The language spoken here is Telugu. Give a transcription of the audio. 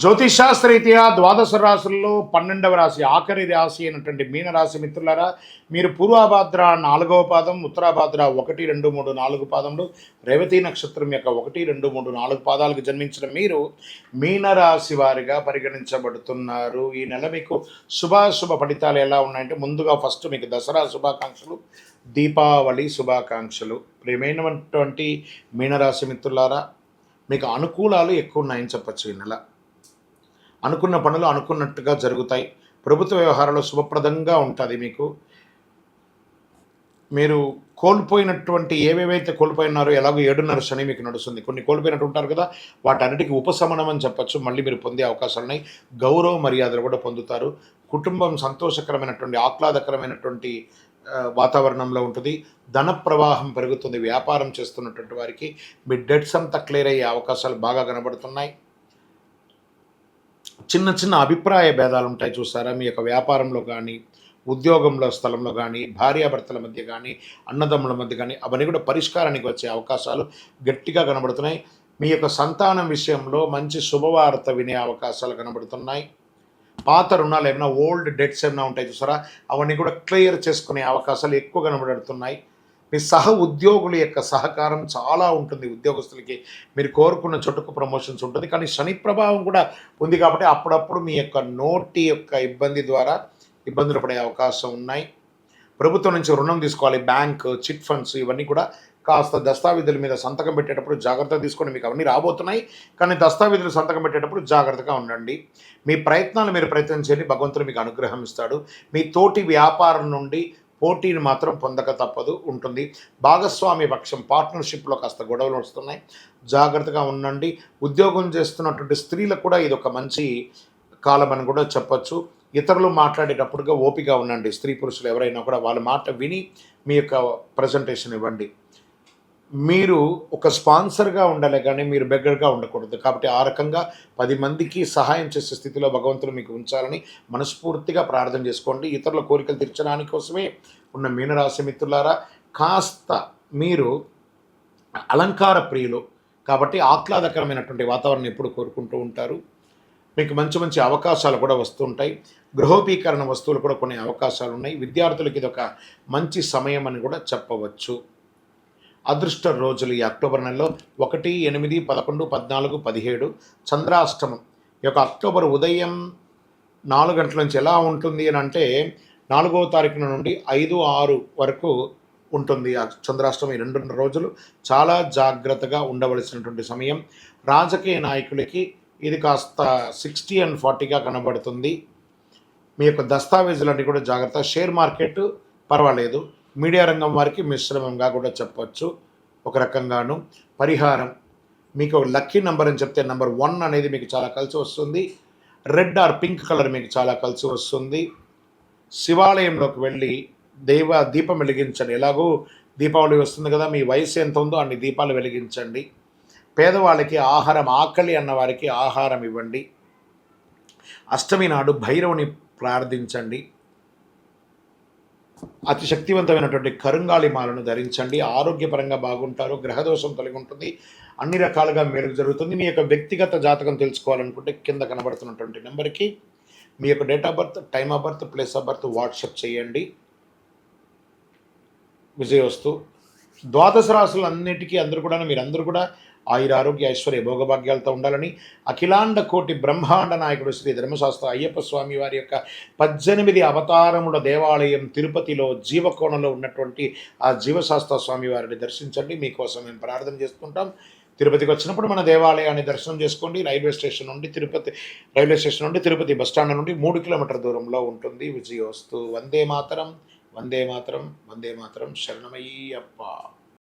జ్యోతిషాస్త్రరీత్యా ద్వాదశ రాశుల్లో 12వ రాశి ఆఖరి రాశి అయినటువంటి మీనరాశి మిత్రులారా, మీరు పూర్వాభాద్ర 4వ పాదం, ఉత్తరాభాద్ర 1, 2, 3, 4 పాదములు, రేవతి నక్షత్రం యొక్క 1, 2, 3, 4 పాదాలకు జన్మించిన మీరు మీనరాశి వారిగా పరిగణించబడుతున్నారు. ఈ నెల మీకు శుభాశుభ ఫలితాలు ఎలా ఉన్నాయంటే, ముందుగా ఫస్ట్ మీకు దసరా శుభాకాంక్షలు, దీపావళి శుభాకాంక్షలు. ప్రియమైనటువంటి మీనరాశి మిత్రులారా, మీకు అనుకూలాలు ఎక్కువ ఉన్నాయని చెప్పచ్చు. ఈ నెల అనుకున్న పనులు అనుకున్నట్టుగా జరుగుతాయి. ప్రభుత్వ వ్యవహారాలు శుభప్రదంగా ఉంటుంది. మీరు కోల్పోయినటువంటి ఏవేవైతే కోల్పోయినారో, ఎలాగో 7.5 శని మీకు నడుస్తుంది. కొన్ని కోల్పోయినట్టు ఉంటారు కదా, వాటన్నిటికీ ఉపశమనం అని చెప్పచ్చు. మళ్ళీ మీరు పొందే అవకాశాలు ఉన్నాయి. గౌరవ మర్యాదలు కూడా పొందుతారు. కుటుంబం సంతోషకరమైనటువంటి ఆహ్లాదకరమైనటువంటి వాతావరణంలో ఉంటుంది. ధన ప్రవాహం పెరుగుతుంది. వ్యాపారం చేస్తున్నటువంటి వారికి మీ డెట్స్ అంతా క్లియర్ అయ్యే అవకాశాలు బాగా కనబడుతున్నాయి. చిన్న చిన్న అభిప్రాయ భేదాలు ఉంటాయి చూసారా, మీ యొక్క వ్యాపారంలో కానీ, ఉద్యోగంలో స్థలంలో కానీ, భార్యాభర్తల మధ్య కానీ, అన్నదమ్ముల మధ్య కానీ, అవన్నీ కూడా పరిష్కారానికి వచ్చే అవకాశాలు గట్టిగా కనబడుతున్నాయి. మీ యొక్క సంతానం విషయంలో మంచి శుభవార్త వినే అవకాశాలు కనబడుతున్నాయి. పాత రుణాలు ఏమైనా, ఓల్డ్ డెట్స్ ఏమైనా ఉంటాయి చూసారా, అవన్నీ కూడా క్లియర్ చేసుకునే అవకాశాలు ఎక్కువ కనబడుతున్నాయి. మీ ఉద్యోగుల యొక్క సహకారం చాలా ఉంటుంది. ఉద్యోగస్తులకి మీరు కోరుకున్న చోటుకు ప్రమోషన్స్ ఉంటుంది. కానీ శని ప్రభావం కూడా ఉంది కాబట్టి అప్పుడప్పుడు మీ యొక్క నోటి యొక్క ఇబ్బంది ద్వారా ఇబ్బందులు పడే అవకాశం ఉన్నాయి. ప్రభుత్వం నుంచి రుణం తీసుకోవాలి, బ్యాంక్, చిట్ ఫండ్స్, ఇవన్నీ కూడా కాస్త దస్తావేజుల మీద సంతకం పెట్టేటప్పుడు జాగ్రత్త తీసుకొని, మీకు అవన్నీ రాబోతున్నాయి. కానీ దస్తావేజులు సంతకం పెట్టేటప్పుడు జాగ్రత్తగా ఉండండి. మీ ప్రయత్నాలు మీరు ప్రయత్నం చేయండి, భగవంతుడు మీకు అనుగ్రహం ఇస్తాడు. మీ తోటి వ్యాపారం నుండి పోటీని మాత్రం పొందక తప్పదు ఉంటుంది. భాగస్వామి పక్షం, పార్ట్నర్షిప్లో కాస్త గొడవలు వస్తున్నాయి, జాగ్రత్తగా ఉండండి. ఉద్యోగం చేస్తున్నటువంటి స్త్రీలకు కూడా ఇది ఒక మంచి కాలం అని కూడా చెప్పచ్చు. ఇతరులు మాట్లాడేటప్పుడుగా ఓపిక ఉండండి. స్త్రీ పురుషులు ఎవరైనా కూడా వాళ్ళ మాట విని మీ యొక్క ప్రజెంటేషన్ ఇవ్వండి. మీరు ఒక స్పాన్సర్గా ఉండాలి కానీ మీరు బెగ్గర్గా ఉండకూడదు. కాబట్టి ఆ రకంగా 10 మందికి సహాయం చేసే స్థితిలో భగవంతుడు మీకు ఉంచాలని మనస్ఫూర్తిగా ప్రార్థన చేసుకోండి. ఇతరుల కోరికలు తీర్చడానికి కోసమే ఉన్న మీనరాశి మిత్రులారా, కాస్త మీరు అలంకార ప్రియులు కాబట్టి ఆహ్లాదకరమైనటువంటి వాతావరణం ఎప్పుడు కోరుకుంటూ ఉంటారు. మీకు మంచి మంచి అవకాశాలు కూడా వస్తుంటాయి. గృహోపీకరణ వస్తువులు కూడా కొన్ని అవకాశాలు ఉన్నాయి. విద్యార్థులకి ఇది ఒక మంచి సమయం అని కూడా చెప్పవచ్చు. అదృష్ట రోజులు ఈ అక్టోబర్ నెలలో 1, 8, 11, 14, 17 చంద్రాష్టమం. ఈ యొక్క అక్టోబర్ ఉదయం 4 గంటల నుంచి ఎలా ఉంటుంది అని అంటే, 4వ తారీఖున నుండి 5, 6 వరకు ఉంటుంది ఆ చంద్రాష్టమం. ఈ 2 రోజులు చాలా జాగ్రత్తగా ఉండవలసినటువంటి సమయం. రాజకీయ నాయకులకి ఇది కాస్త 60 and 40గా కనబడుతుంది. మీ యొక్క దస్తావేజులన్నీ కూడా జాగ్రత్త. షేర్ మార్కెట్ పర్వాలేదు. మీడియా రంగం వారికి మిశ్రమంగా కూడా చెప్పవచ్చు. ఒక రకంగాను పరిహారం, మీకు లక్కీ నెంబర్ అని చెప్తే నెంబర్ 1 అనేది మీకు చాలా కలిసి వస్తుంది. రెడ్ ఆర్ పింక్ కలర్ మీకు చాలా కలిసి వస్తుంది. శివాలయంలోకి వెళ్ళి దీపం వెలిగించండి. ఎలాగో దీపావళి వస్తుంది కదా, మీ వయసు ఎంత ఉందో అన్ని దీపాలు వెలిగించండి. పేదవాళ్ళకి ఆహారం, ఆకలి అన్న వారికి ఆహారం ఇవ్వండి. అష్టమి నాడు భైరవుని ప్రార్థించండి. అతి శక్తివంతమైనటువంటి కరుంగాళి మాలను ధరించండి. ఆరోగ్యపరంగా బాగుంటారు. గ్రహదోషం తొలగి ఉంటుంది. అన్ని రకాలుగా మేలు జరుగుతుంది. మీ యొక్క వ్యక్తిగత జాతకం తెలుసుకోవాలనుకుంటే కింద కనబడుతున్నటువంటి నెంబర్కి మీ యొక్క date of birth, time of birth, place of birth WhatsApp చేయండి. విజయవస్తు. ద్వాదశ రాశులన్నిటికీ మీరందరూ కూడా ఆయుర ఆరోగ్య ఐశ్వర్య భోగభాగ్యాలతో ఉండాలని అఖిలాండ కోటి బ్రహ్మాండ నాయకుడు శ్రీ ధర్మశాస్త్ర అయ్యప్ప స్వామి వారి యొక్క 18 అవతారముల దేవాలయం తిరుపతిలో జీవకోణంలో ఉన్నటువంటి ఆ జీవశాస్త్ర స్వామి వారిని దర్శించండి. మీకోసం మేము ప్రార్థన చేసుకుంటాం. తిరుపతికి వచ్చినప్పుడు మన దేవాలయాన్ని దర్శనం చేసుకోండి. రైల్వే స్టేషన్ నుండి తిరుపతి బస్టాండ్ నుండి 3 కిలోమీటర్ల దూరంలో ఉంటుంది. విజయోస్తు. వందే మాతరం, వందే మాతరం, వందే మాతరం. శరణమయ్యప్ప.